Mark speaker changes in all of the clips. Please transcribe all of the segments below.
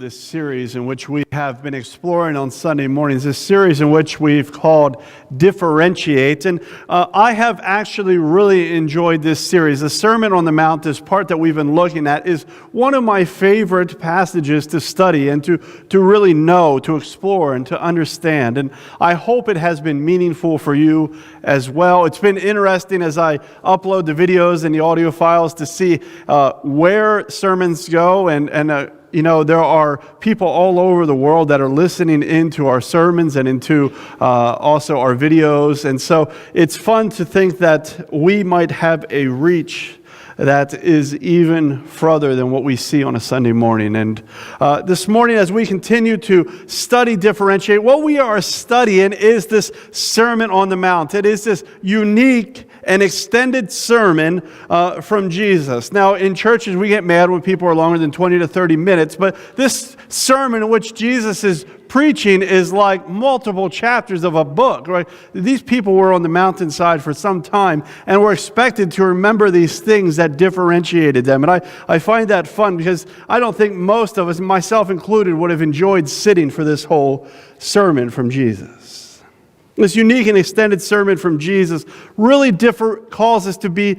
Speaker 1: this series in which we have been exploring on Sunday mornings, this series in which we've called Differentiate. And I have actually really enjoyed this series. The Sermon on the Mount, this part that we've been looking at, is one of my favorite passages to study and to really know, to explore, and to understand. And I hope it has been meaningful for you as well. It's been interesting as I upload the videos and the audio files to see where sermons go, and there are people all over the world that are listening into our sermons and into also our videos. And so it's fun to think that we might have a reach that is even further than what we see on a Sunday morning. And this morning, as we continue to study Differentiate, what we are studying is this Sermon on the Mount. It is this unique and extended sermon from Jesus. Now, in churches, we get mad when people are longer than 20 to 30 minutes, but this sermon in which Jesus is preaching is like multiple chapters of a book, right? These people were on the mountainside for some time and were expected to remember these things that differentiated them. And I find that fun because I don't think most of us, myself included, would have enjoyed sitting for this whole sermon from Jesus. This unique and extended sermon from Jesus really calls us to be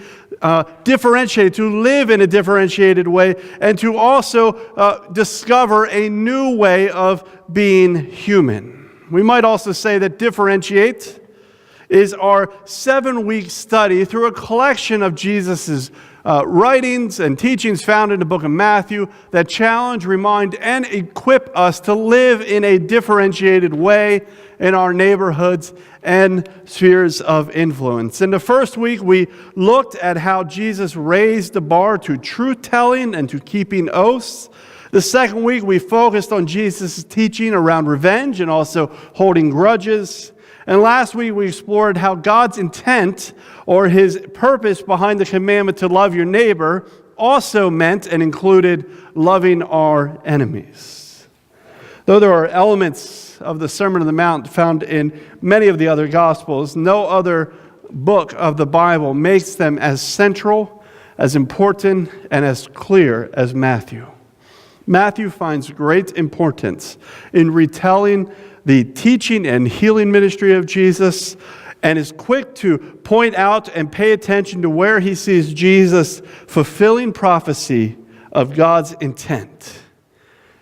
Speaker 1: differentiated, to live in a differentiated way, and to also discover a new way of being human. We might also say that Differentiate is our 7-week study through a collection of Jesus' writings and teachings found in the book of Matthew that challenge, remind, and equip us to live in a differentiated way in our neighborhoods and spheres of influence. In the first week, we looked at how Jesus raised the bar to truth-telling and to keeping oaths. The second week, we focused on Jesus' teaching around revenge and also holding grudges. And last week, we explored how God's intent or His purpose behind the commandment to love your neighbor also meant and included loving our enemies. Though there are elements of the Sermon on the Mount found in many of the other Gospels, no other book of the Bible makes them as central, as important, and as clear as Matthew. Matthew finds great importance in retelling the teaching and healing ministry of Jesus, and is quick to point out and pay attention to where he sees Jesus fulfilling prophecy of God's intent.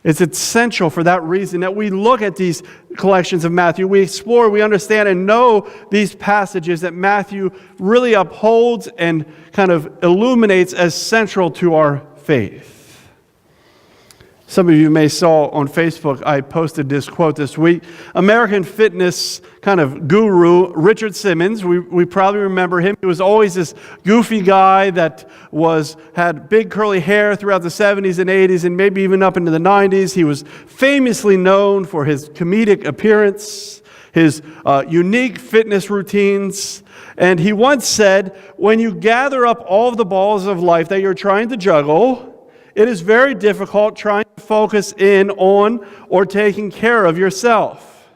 Speaker 1: It's essential for that reason that we look at these collections of Matthew. We explore, we understand, and know these passages that Matthew really upholds and kind of illuminates as central to our faith. Some of you may saw on Facebook, I posted this quote this week. American fitness kind of guru, Richard Simmons, we probably remember him. He was always this goofy guy that had big curly hair throughout the 70s and 80s and maybe even up into the 90s. He was famously known for his comedic appearance, his unique fitness routines. And he once said, when you gather up all of the balls of life that you're trying to juggle, it is very difficult trying to focus in on or taking care of yourself.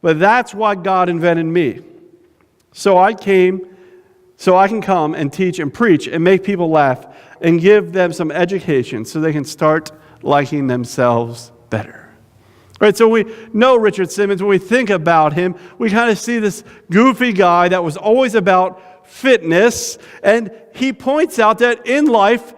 Speaker 1: But that's why God invented me. So I can come and teach and preach and make people laugh and give them some education so they can start liking themselves better. Right, so we know Richard Simmons. When we think about him, we kind of see this goofy guy that was always about fitness. And he points out that in life,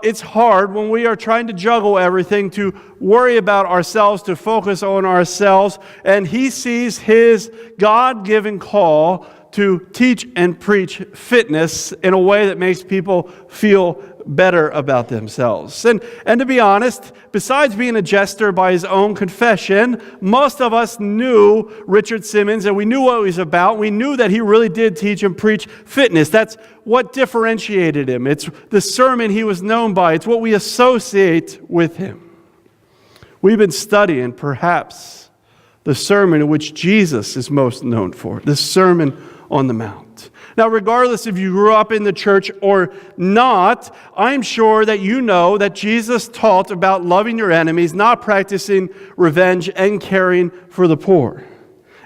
Speaker 1: it's hard when we are trying to juggle everything, to worry about ourselves, to focus on ourselves. And he sees his God-given call to teach and preach fitness in a way that makes people feel better about themselves. And to be honest, besides being a jester by his own confession, most of us knew Richard Simmons and we knew what he was about. We knew that he really did teach and preach fitness. That's what differentiated him. It's the sermon he was known by. It's what we associate with him. We've been studying perhaps the sermon in which Jesus is most known for, the Sermon on the Mount. Now, regardless if you grew up in the church or not, I'm sure that you know that Jesus taught about loving your enemies, not practicing revenge, and caring for the poor.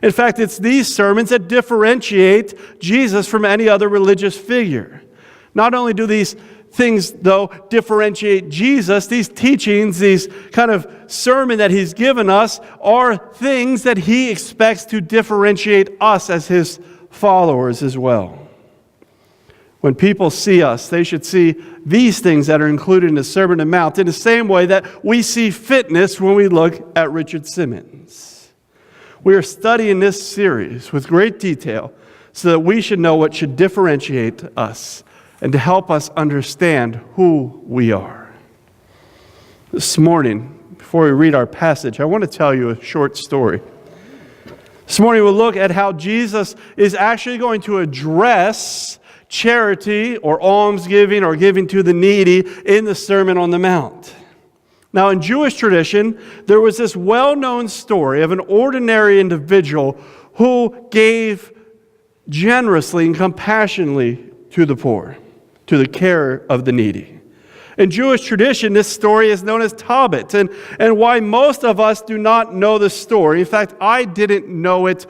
Speaker 1: In fact, it's these sermons that differentiate Jesus from any other religious figure. Not only do these things, though, differentiate Jesus. These teachings, these kind of sermon that he's given us, are things that he expects to differentiate us as his followers as well. When people see us, they should see these things that are included in the Sermon on the Mount in the same way that we see fitness when we look at Richard Simmons. We are studying this series with great detail so that we should know what should differentiate us and to help us understand who we are. This morning, before we read our passage, I want to tell you a short story. This morning we'll look at how Jesus is actually going to address charity or almsgiving or giving to the needy in the Sermon on the Mount. Now, in Jewish tradition, there was this well-known story of an ordinary individual who gave generously and compassionately to the poor, to the care of the needy. In Jewish tradition, this story is known as Tobit, and why most of us do not know the story. In fact, I didn't know it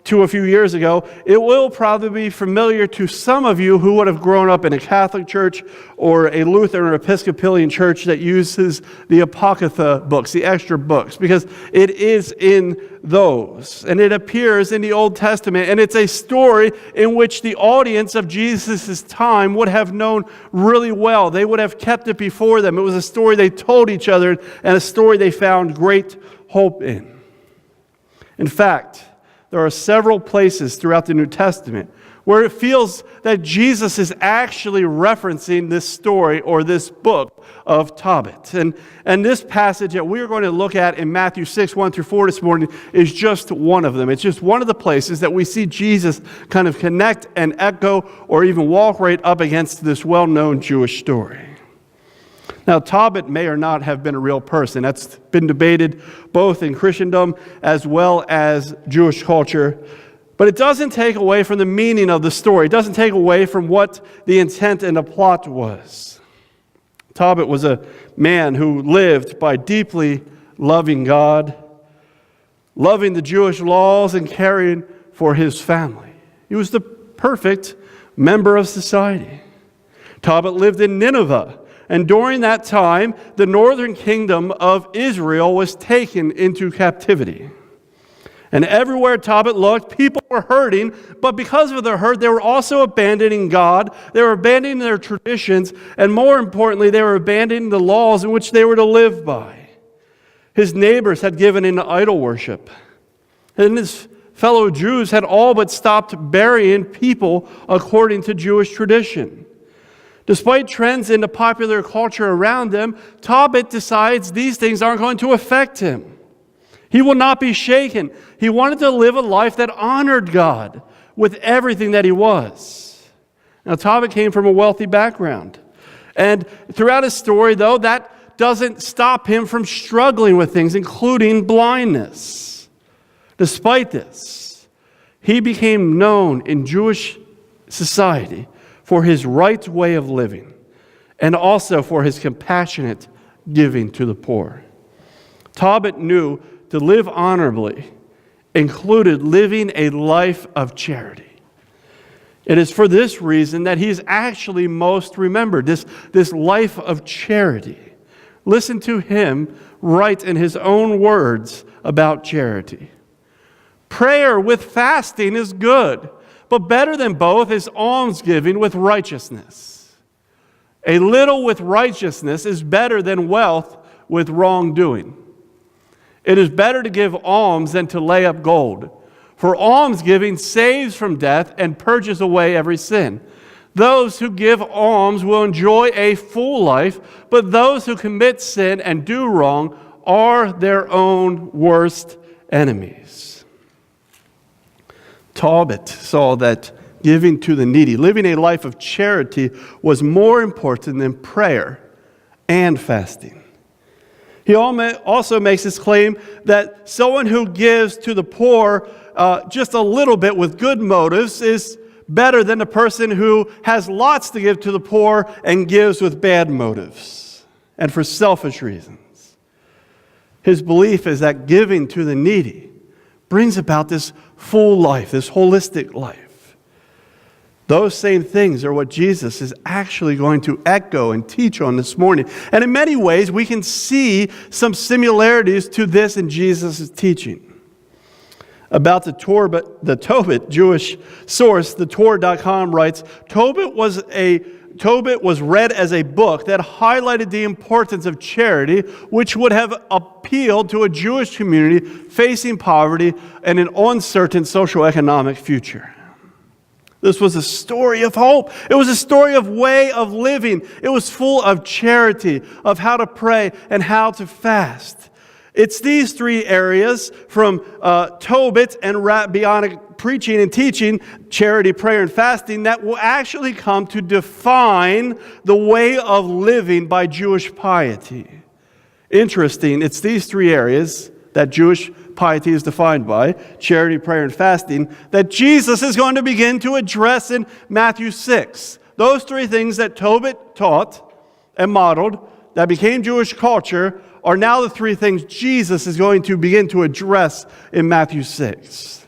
Speaker 1: to a few years ago. It will probably be familiar to some of you who would have grown up in a Catholic church or a Lutheran or Episcopalian church that uses the Apocrypha books, the extra books, because it is in those. And it appears in the Old Testament, and it's a story in which the audience of Jesus' time would have known really well. They would have kept it before them. It was a story they told each other and a story they found great hope in. In fact, there are several places throughout the New Testament where it feels that Jesus is actually referencing this story or this book of Tobit. And this passage that we're going to look at in Matthew 6, 1-4 this morning is just one of them. It's just one of the places that we see Jesus kind of connect and echo or even walk right up against this well-known Jewish story. Now, Tobit may or not have been a real person. That's been debated both in Christendom as well as Jewish culture. But it doesn't take away from the meaning of the story. It doesn't take away from what the intent and the plot was. Tobit was a man who lived by deeply loving God, loving the Jewish laws, and caring for his family. He was the perfect member of society. Tobit lived in Nineveh. And during that time, the northern kingdom of Israel was taken into captivity. And everywhere Tobit looked, people were hurting, but because of their hurt, they were also abandoning God, they were abandoning their traditions, and more importantly, they were abandoning the laws in which they were to live by. His neighbors had given in to idol worship, and his fellow Jews had all but stopped burying people according to Jewish tradition. Despite trends in the popular culture around them, Tobit decides these things aren't going to affect him. He will not be shaken. He wanted to live a life that honored God with everything that he was. Now, Tobit came from a wealthy background. And throughout his story, though, that doesn't stop him from struggling with things, including blindness. Despite this, he became known in Jewish society for his right way of living, and also for his compassionate giving to the poor. Tobit knew to live honorably included living a life of charity. It is for this reason that he is actually most remembered, this life of charity. Listen to him write in his own words about charity. Prayer with fasting is good, but better than both is almsgiving with righteousness. A little with righteousness is better than wealth with wrongdoing. It is better to give alms than to lay up gold, for almsgiving saves from death and purges away every sin. Those who give alms will enjoy a full life, but those who commit sin and do wrong are their own worst enemies. Tobit saw that giving to the needy, living a life of charity, was more important than prayer and fasting. He also makes this claim that someone who gives to the poor just a little bit with good motives is better than a person who has lots to give to the poor and gives with bad motives and for selfish reasons. His belief is that giving to the needy brings about this full life, this holistic life. Those same things are what Jesus is actually going to echo and teach on this morning. And in many ways, we can see some similarities to this in Jesus' teaching. About the Tobit Jewish source, the Torah.com writes, Tobit was read as a book that highlighted the importance of charity, which would have appealed to a Jewish community facing poverty and an uncertain socio-economic future. This was a story of hope. It was a story of way of living. It was full of charity, of how to pray and how to fast. It's these three areas from Tobit and rabbinic preaching and teaching, charity, prayer, and fasting, that will actually come to define the way of living by Jewish piety. Interesting, it's these three areas that Jewish piety is defined by, charity, prayer, and fasting, that Jesus is going to begin to address in Matthew 6. Those three things that Tobit taught and modeled that became Jewish culture are now the three things Jesus is going to begin to address in Matthew 6.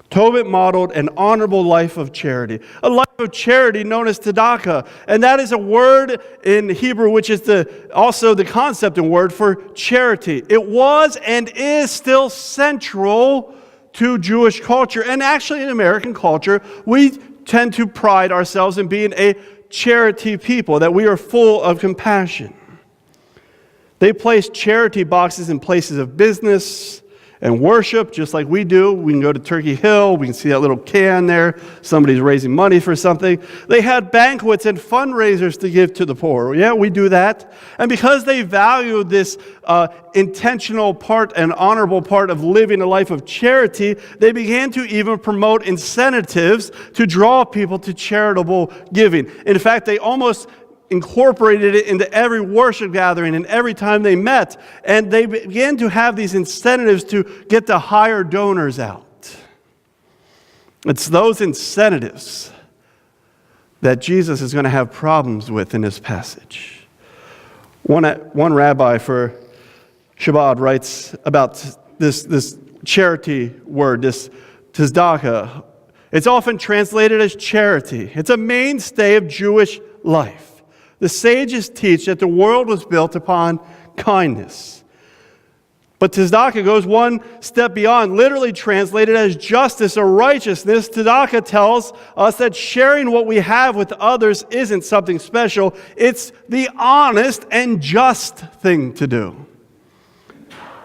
Speaker 1: Tobit modeled an honorable life of charity, a life of charity known as tzedakah, and that is a word in Hebrew which is also the concept and word for charity. It was and is still central to Jewish culture, and actually in American culture, we tend to pride ourselves in being a charity people, that we are full of compassion. They place charity boxes in places of business and worship, just like we do. We can go to Turkey Hill. We can see that little can there. Somebody's raising money for something. They had banquets and fundraisers to give to the poor. Yeah, we do that. And because they value this intentional part and honorable part of living a life of charity, they began to even promote incentives to draw people to charitable giving. In fact, they almost incorporated it into every worship gathering and every time they met, and they began to have these incentives to get the higher donors out. It's those incentives that Jesus is going to have problems with in this passage. One rabbi for Shabbat writes about this charity word, this tzedakah. It's often translated as charity. It's a mainstay of Jewish life. The sages teach that the world was built upon kindness. But tzedakah goes one step beyond, literally translated as justice or righteousness. Tzedakah tells us that sharing what we have with others isn't something special. It's the honest and just thing to do.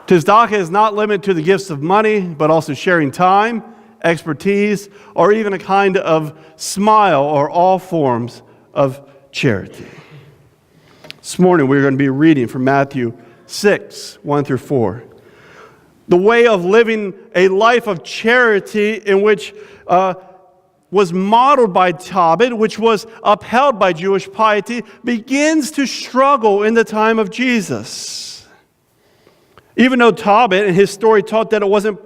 Speaker 1: Tzedakah is not limited to the gifts of money, but also sharing time, expertise, or even a kind of smile, or all forms of charity. This morning we're going to be reading from Matthew 6, 1 through 4. The way of living a life of charity in which was modeled by Tobit, which was upheld by Jewish piety, begins to struggle in the time of Jesus. Even though Tobit and his story taught that it wasn't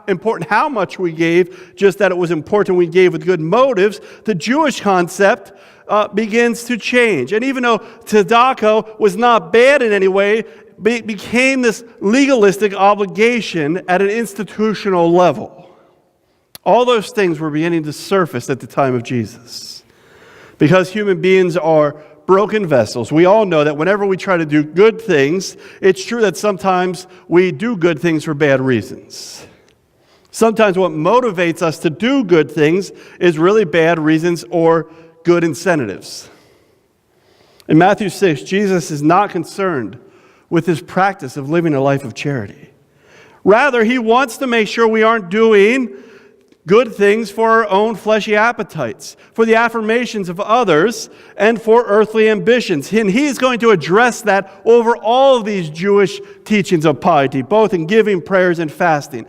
Speaker 1: important how much we gave, just that it was important we gave with good motives, the Jewish concept begins to change. And even though tzedakah was not bad in any way, it became this legalistic obligation at an institutional level. All those things were beginning to surface at the time of Jesus. Because human beings are broken vessels, we all know that whenever we try to do good things, it's true that sometimes we do good things for bad reasons. Sometimes what motivates us to do good things is really bad reasons or good incentives. In Matthew 6, Jesus is not concerned with his practice of living a life of charity. Rather, he wants to make sure we aren't doing good things for our own fleshy appetites, for the affirmations of others, and for earthly ambitions. And he is going to address that over all of these Jewish teachings of piety, both in giving, prayers, and fasting.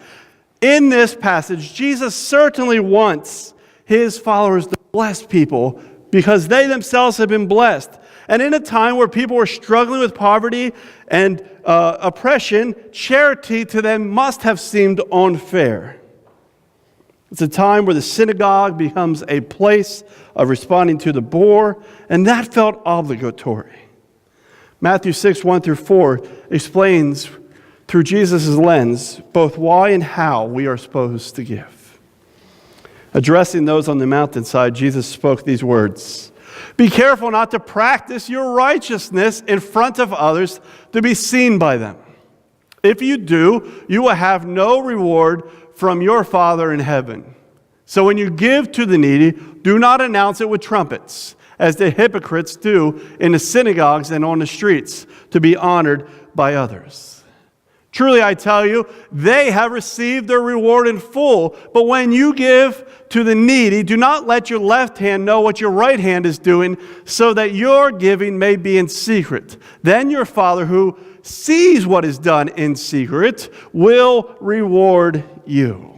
Speaker 1: In this passage, Jesus certainly wants his followers to bless people because they themselves have been blessed. And in a time where people were struggling with poverty and oppression, charity to them must have seemed unfair. It's a time where the synagogue becomes a place of responding to the poor, and that felt obligatory. Matthew 6, 1 through 4 explains through Jesus' lens both why and how we are supposed to give. Addressing those on the mountainside, Jesus spoke these words: "Be careful not to practice your righteousness in front of others to be seen by them. If you do, you will have no reward from your Father in heaven. So when you give to the needy, do not announce it with trumpets, as the hypocrites do in the synagogues and on the streets, to be honored by others. Truly, I tell you, they have received their reward in full. But when you give to the needy, do not let your left hand know what your right hand is doing, so that your giving may be in secret. Then your Father, who sees what is done in secret, will reward you."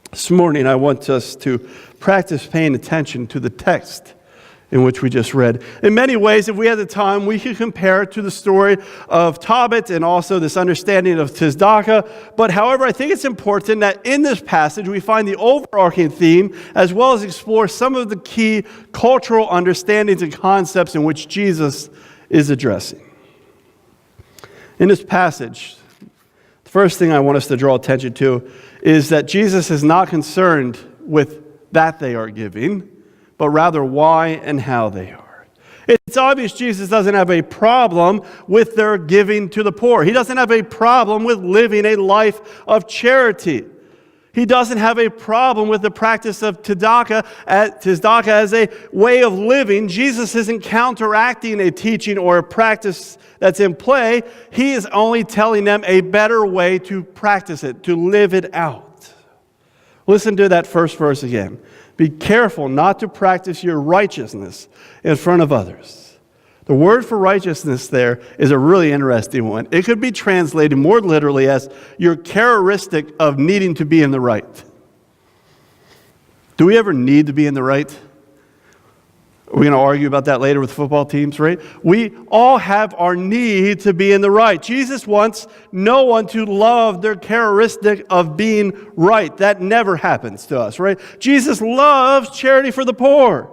Speaker 1: This morning, I want us to practice paying attention to the text in which we just read. In many ways, if we had the time, we could compare it to the story of Tobit and also this understanding of tzedakah. But however, I think it's important that in this passage we find the overarching theme, as well as explore some of the key cultural understandings and concepts in which Jesus is addressing. In this passage, the first thing I want us to draw attention to is that Jesus is not concerned with that they are giving, but rather why and how they are. It's obvious Jesus doesn't have a problem with their giving to the poor. He doesn't have a problem with living a life of charity. He doesn't have a problem with the practice of tzedakah as a way of living. Jesus isn't counteracting a teaching or a practice that's in play. He is only telling them a better way to practice it, to live it out. Listen to that first verse again. Be careful not to practice your righteousness in front of others. The word for righteousness there is a really interesting one. It could be translated more literally as your characteristic of needing to be in the right. Do we ever need to be in the right? Are we going to argue about that later with football teams, right? We all have our need to be in the right. Jesus wants no one to love their characteristic of being right. That never happens to us, right? Jesus loves charity for the poor.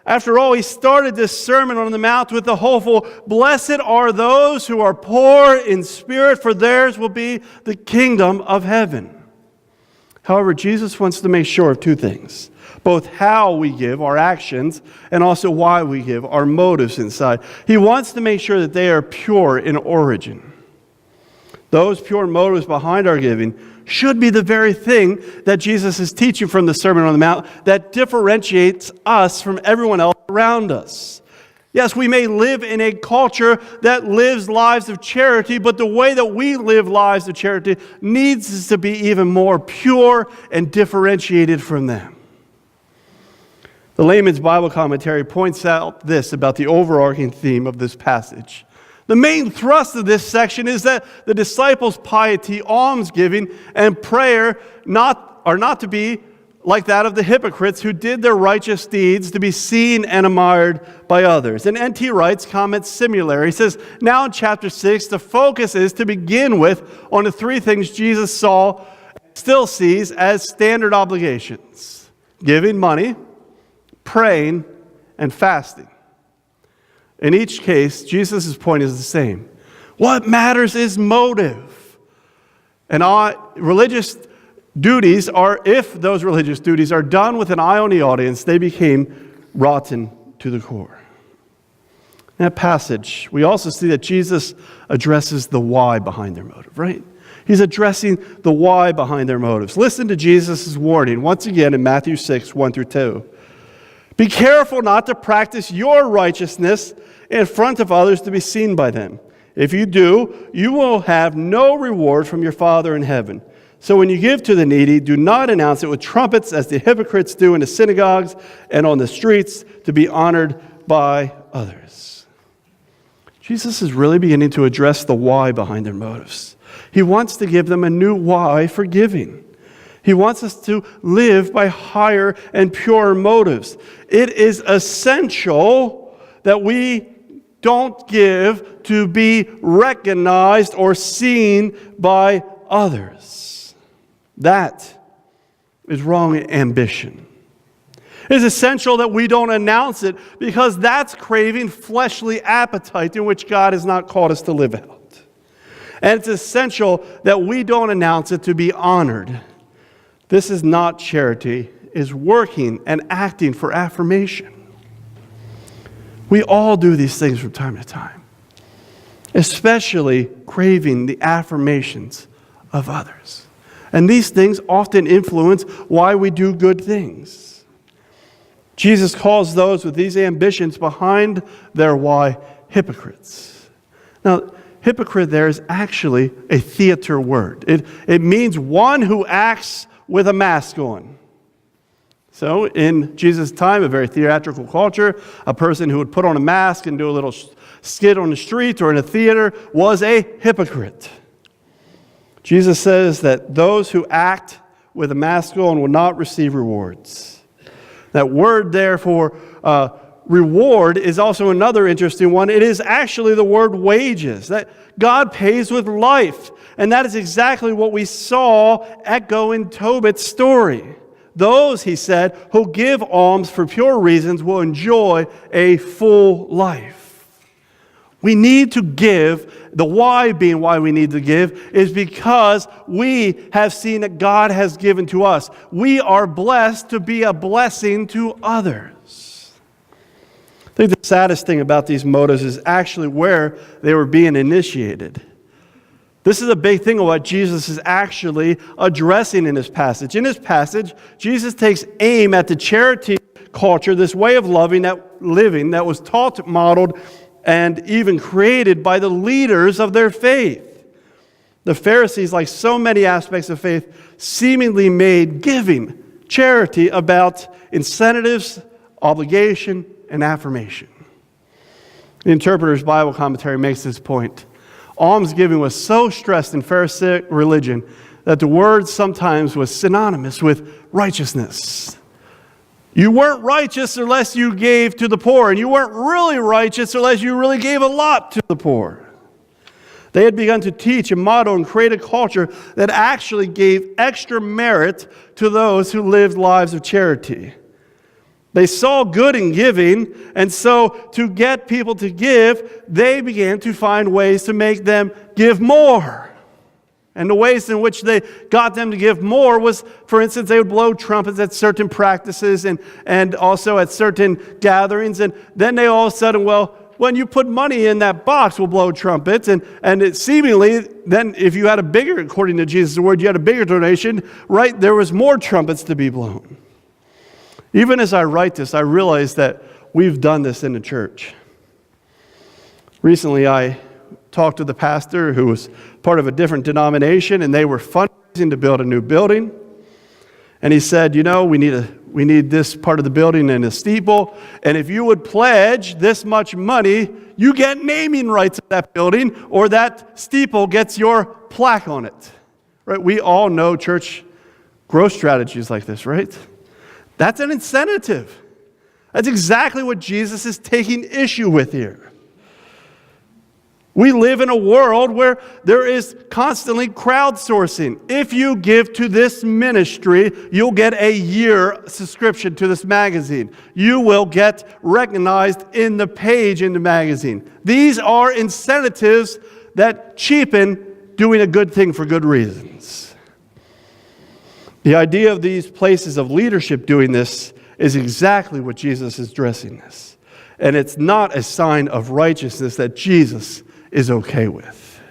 Speaker 1: After all, he started this Sermon on the Mount with the hopeful, "Blessed are those who are poor in spirit, for theirs will be the kingdom of heaven." However, Jesus wants to make sure of two things: both how we give, our actions, and also why we give, our motives inside. He wants to make sure that they are pure in origin. Those pure motives behind our giving should be the very thing that Jesus is teaching from the Sermon on the Mount that differentiates us from everyone else around us. Yes, we may live in a culture that lives lives of charity, but the way that we live lives of charity needs to be even more pure and differentiated from them. The Layman's Bible Commentary points out this about the overarching theme of this passage. The main thrust of this section is that the disciples' piety, almsgiving, and prayer are not to be like that of the hypocrites who did their righteous deeds to be seen and admired by others. And N.T. Wright's comments similar. He says, now in chapter 6, the focus is to begin with on the three things Jesus still sees as standard obligations: giving money, praying, and fasting. In each case, Jesus' point is the same. What matters is motive. And religious duties if those religious duties are done with an eye on the audience, they became rotten to the core. In that passage, we also see that Jesus addresses the why behind their motive, right? He's addressing the why behind their motives. Listen to Jesus' warning once again in Matthew 6, 1 through 2. Be careful not to practice your righteousness in front of others to be seen by them. If you do, you will have no reward from your Father in heaven. So when you give to the needy, do not announce it with trumpets as the hypocrites do in the synagogues and on the streets to be honored by others. Jesus is really beginning to address the why behind their motives. He wants to give them a new why for giving. He wants us to live by higher and purer motives. It is essential that we don't give to be recognized or seen by others. That is wrong ambition. It is essential that we don't announce it because that's craving fleshly appetite in which God has not called us to live out. And it's essential that we don't announce it to be honored. This is not charity, is working and acting for affirmation. We all do these things from time to time, especially craving the affirmations of others. And these things often influence why we do good things. Jesus calls those with these ambitions behind their why hypocrites. Now, hypocrite there is actually a theater word. It means one who acts with a mask on. So in Jesus' time, a very theatrical culture, a person who would put on a mask and do a little skit on the street or in a theater was a hypocrite. Jesus says that those who act with a mask on will not receive rewards. That word there for reward is also another interesting one. It is actually the word wages, that God pays with life. And that is exactly what we saw echo in Tobit's story. Those, he said, who give alms for pure reasons will enjoy a full life. We need to give. The why being why we need to give is because we have seen that God has given to us. We are blessed to be a blessing to others. I think the saddest thing about these motives is actually where they were being initiated. This is a big thing of what Jesus is actually addressing in this passage. In this passage, Jesus takes aim at the charity culture, this way of living that was taught, modeled, and even created by the leaders of their faith. The Pharisees, like so many aspects of faith, seemingly made giving, charity, about incentives, obligation, and affirmation. The Interpreter's Bible Commentary makes this point. Almsgiving was so stressed in Pharisaic religion that the word sometimes was synonymous with righteousness. You weren't righteous unless you gave to the poor, and you weren't really righteous unless you really gave a lot to the poor. They had begun to teach and model and create a culture that actually gave extra merit to those who lived lives of charity. They saw good in giving, and so to get people to give, they began to find ways to make them give more. And the ways in which they got them to give more was, for instance, they would blow trumpets at certain practices and also at certain gatherings. And then they all of a sudden, well, when you put money in that box, we'll blow trumpets. And it seemingly, then if you had a bigger, according to Jesus' word, you had a bigger donation, right? There was more trumpets to be blown. Even as I write this, I realize that we've done this in the church. Recently, I talked to the pastor who was part of a different denomination, and they were fundraising to build a new building. And he said, we need this part of the building and a steeple, and if you would pledge this much money, you get naming rights of that building, or that steeple gets your plaque on it. Right? We all know church growth strategies like this, right? That's an incentive. That's exactly what Jesus is taking issue with here. We live in a world where there is constantly crowdsourcing. If you give to this ministry, you'll get a year subscription to this magazine. You will get recognized in the page in the magazine. These are incentives that cheapen doing a good thing for good reasons. The idea of these places of leadership doing this is exactly what Jesus is addressing this. And it's not a sign of righteousness that Jesus is okay with.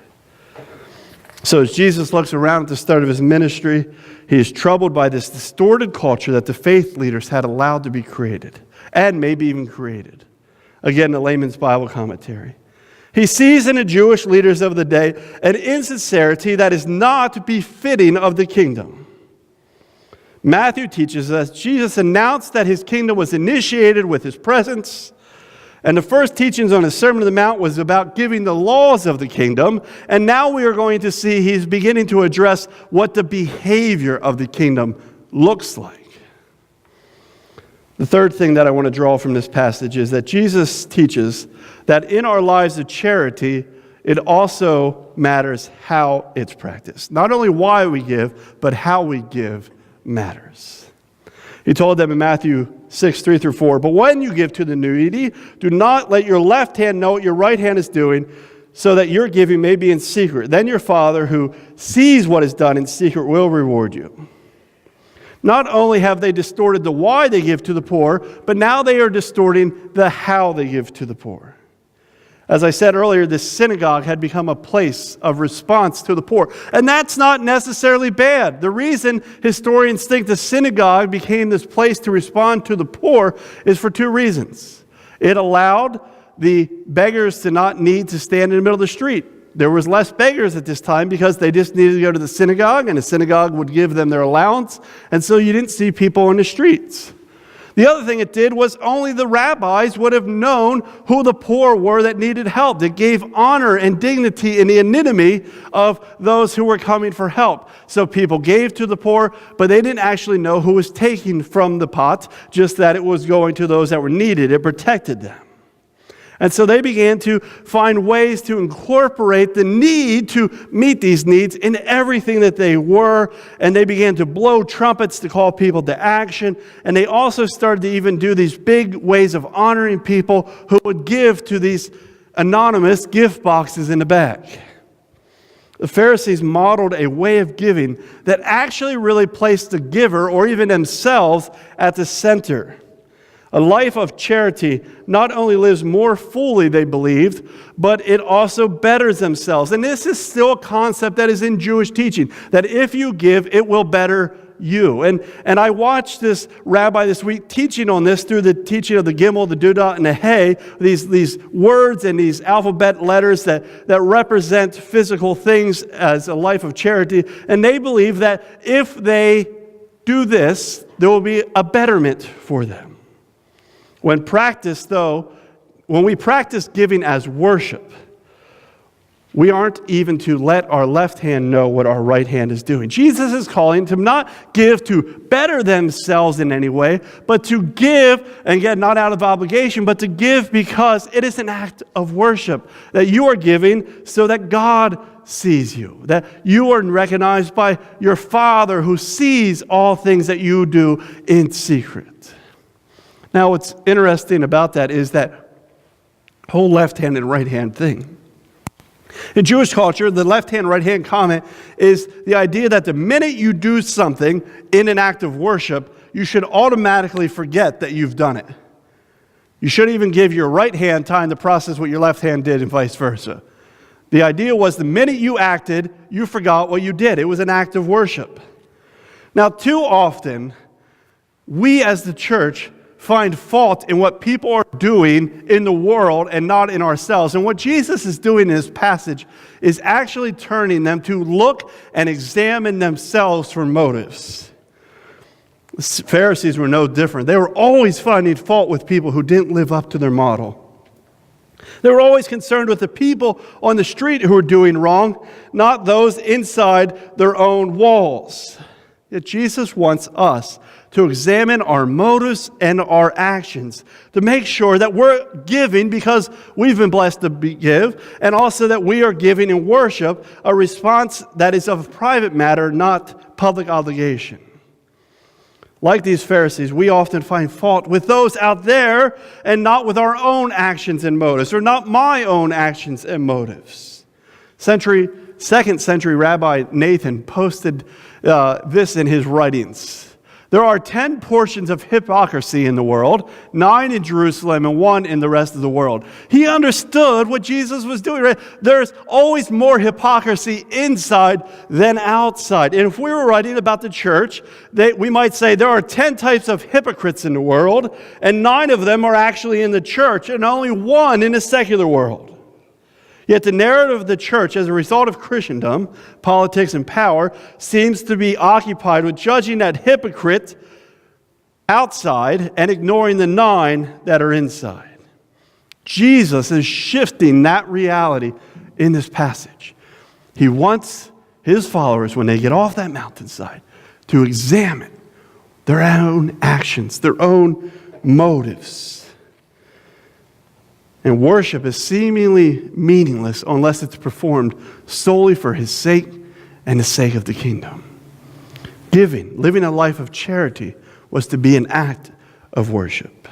Speaker 1: So as Jesus looks around at the start of his ministry, he is troubled by this distorted culture that the faith leaders had allowed to be created, and maybe even created. Again, the layman's Bible commentary. He sees in the Jewish leaders of the day an insincerity that is not befitting of the kingdom. Matthew teaches us Jesus announced that his kingdom was initiated with his presence. And the first teachings on his Sermon on the Mount was about giving the laws of the kingdom. And now we are going to see he's beginning to address what the behavior of the kingdom looks like. The third thing that I want to draw from this passage is that Jesus teaches that in our lives of charity, it also matters how it's practiced. Not only why we give, but how we give matters. He told them in Matthew 6:3-4, but when you give to the needy, do not let your left hand know what your right hand is doing, so that your giving may be in secret. Then your Father who sees what is done in secret will reward you. Not only have they distorted the why they give to the poor, but now they are distorting the how they give to the poor. As I said earlier, the synagogue had become a place of response to the poor. And that's not necessarily bad. The reason historians think the synagogue became this place to respond to the poor is for two reasons. It allowed the beggars to not need to stand in the middle of the street. There was less beggars at this time because they just needed to go to the synagogue, and the synagogue would give them their allowance, and so you didn't see people on the streets. The other thing it did was only the rabbis would have known who the poor were that needed help. It gave honor and dignity in the anonymity of those who were coming for help. So people gave to the poor, but they didn't actually know who was taking from the pot, just that it was going to those that were needed. It protected them. And so they began to find ways to incorporate the need to meet these needs in everything that they were. And they began to blow trumpets to call people to action. And they also started to even do these big ways of honoring people who would give to these anonymous gift boxes in the back. The Pharisees modeled a way of giving that actually really placed the giver or even themselves at the center. A life of charity not only lives more fully, they believed, but it also betters themselves. And this is still a concept that is in Jewish teaching, that if you give, it will better you. And I watched this rabbi this week teaching on this through the teaching of the Gimel, the Dudah, and the Hey, these words and these alphabet letters that represent physical things as a life of charity. And they believe that if they do this, there will be a betterment for them. When we practice giving as worship, we aren't even to let our left hand know what our right hand is doing. Jesus is calling to not give to better themselves in any way, but to give, and again, not out of obligation, but to give because it is an act of worship that you are giving so that God sees you, that you are recognized by your Father who sees all things that you do in secret. Now, what's interesting about that is that whole left hand and right hand thing. In Jewish culture, the left hand, right hand comment is the idea that the minute you do something in an act of worship, you should automatically forget that you've done it. You shouldn't even give your right hand time to process what your left hand did and vice versa. The idea was the minute you acted, you forgot what you did. It was an act of worship. Now, too often, we as the church find fault in what people are doing in the world and not in ourselves. And what Jesus is doing in this passage is actually turning them to look and examine themselves for motives. The Pharisees were no different. They were always finding fault with people who didn't live up to their model. They were always concerned with the people on the street who were doing wrong, not those inside their own walls. Yet Jesus wants us to examine our motives and our actions, to make sure that we're giving because we've been blessed to give, and also that we are giving in worship, a response that is of private matter, not public obligation. Like these Pharisees, we often find fault with those out there and not with our own actions and motives, or not my own actions and motives. Second century Rabbi Nathan posted this in his writings. There are 10 portions of hypocrisy in the world, 9 in Jerusalem and 1 in the rest of the world. He understood what Jesus was doing. Right? There's always more hypocrisy inside than outside. And if we were writing about the church, we might say there are 10 types of hypocrites in the world, and 9 of them are actually in the church, and only 1 in the secular world. Yet the narrative of the church, as a result of Christendom, politics, and power, seems to be occupied with judging that hypocrite outside and ignoring the 9 that are inside. Jesus is shifting that reality in this passage. He wants his followers, when they get off that mountainside, to examine their own actions, their own motives. And worship is seemingly meaningless unless it's performed solely for his sake and the sake of the kingdom. Living a life of charity was to be an act of worship.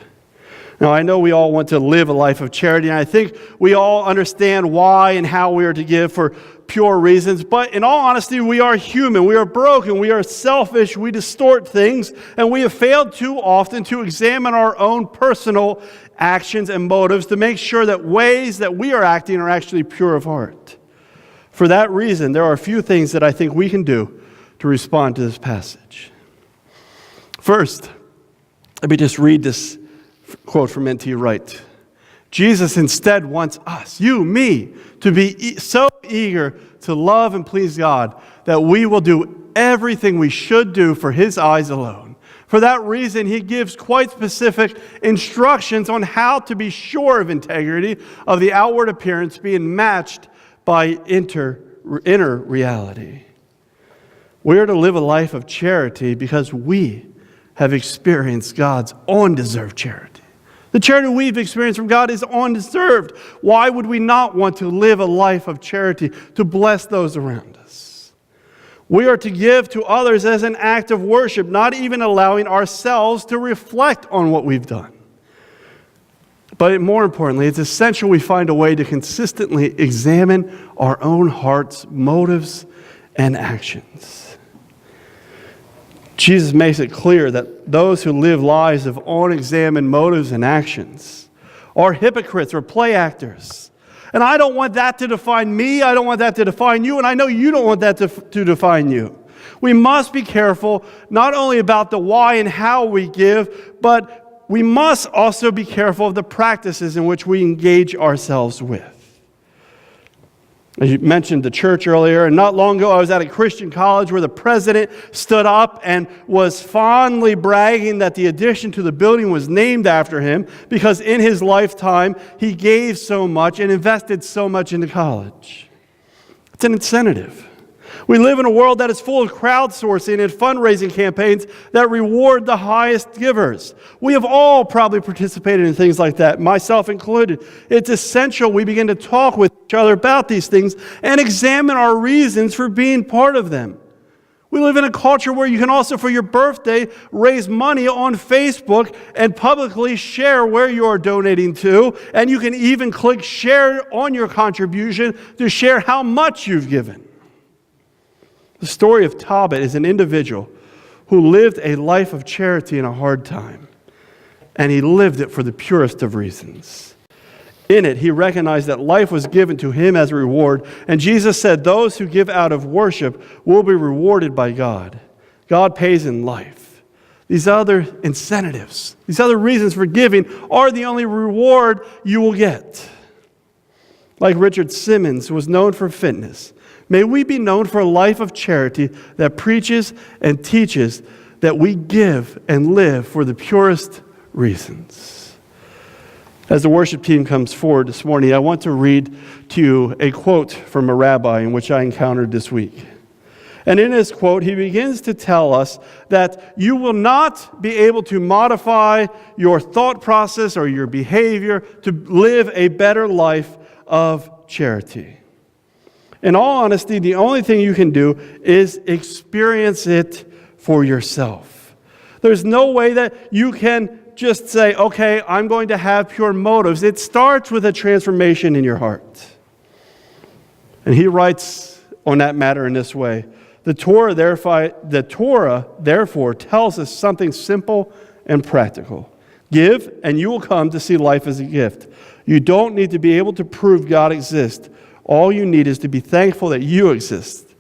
Speaker 1: Now, I know we all want to live a life of charity, and I think we all understand why and how we are to give for pure reasons. But in all honesty, we are human. We are broken. We are selfish. We distort things, and we have failed too often to examine our own personal actions and motives to make sure that ways that we are acting are actually pure of heart. For that reason, there are a few things that I think we can do to respond to this passage. First, let me just read this quote from N.T. Wright. Jesus instead wants us, you, me, to be so eager to love and please God that we will do everything we should do for His eyes alone. For that reason, He gives quite specific instructions on how to be sure of integrity, of the outward appearance being matched by inner reality. We are to live a life of charity because we have experienced God's undeserved charity. The charity we've experienced from God is undeserved. Why would we not want to live a life of charity to bless those around us? We are to give to others as an act of worship, not even allowing ourselves to reflect on what we've done. But more importantly, it's essential we find a way to consistently examine our own hearts, motives, and actions. Jesus makes it clear that those who live lives of unexamined motives and actions are hypocrites or play actors. And I don't want that to define me. I don't want that to define you. And I know you don't want that to define you. We must be careful not only about the why and how we give, but we must also be careful of the practices in which we engage ourselves with. As you mentioned the church earlier, and not long ago I was at a Christian college where the president stood up and was fondly bragging that the addition to the building was named after him because in his lifetime he gave so much and invested so much into college. It's an incentive. We live in a world that is full of crowdsourcing and fundraising campaigns that reward the highest givers. We have all probably participated in things like that, myself included. It's essential we begin to talk with each other about these things and examine our reasons for being part of them. We live in a culture where you can also, for your birthday, raise money on Facebook and publicly share where you are donating to, and you can even click share on your contribution to share how much you've given. The story of Tobit is an individual who lived a life of charity in a hard time, and he lived it for the purest of reasons. In it, he recognized that life was given to him as a reward, and Jesus said those who give out of worship will be rewarded by God. God pays in life. These other incentives, these other reasons for giving are the only reward you will get. Like Richard Simmons, who was known for fitness, may we be known for a life of charity that preaches and teaches that we give and live for the purest reasons. As the worship team comes forward this morning, I want to read to you a quote from a rabbi in which I encountered this week. And in his quote, he begins to tell us that you will not be able to modify your thought process or your behavior to live a better life of charity. In all honesty, the only thing you can do is experience it for yourself. There's no way that you can just say, okay, I'm going to have pure motives. It starts with a transformation in your heart. And he writes on that matter in this way. The Torah, therefore, tells us something simple and practical. Give, and you will come to see life as a gift. You don't need to be able to prove God exists. All you need is to be thankful that you exist,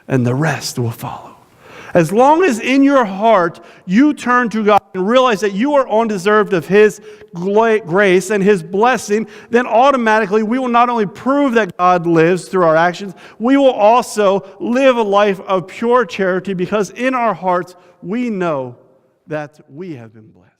Speaker 1: and the rest will follow. As long as in your heart you turn to God and realize that you are undeserved of His grace and His blessing, then automatically we will not only prove that God lives through our actions, we will also live a life of pure charity because in our hearts we know that we have been blessed.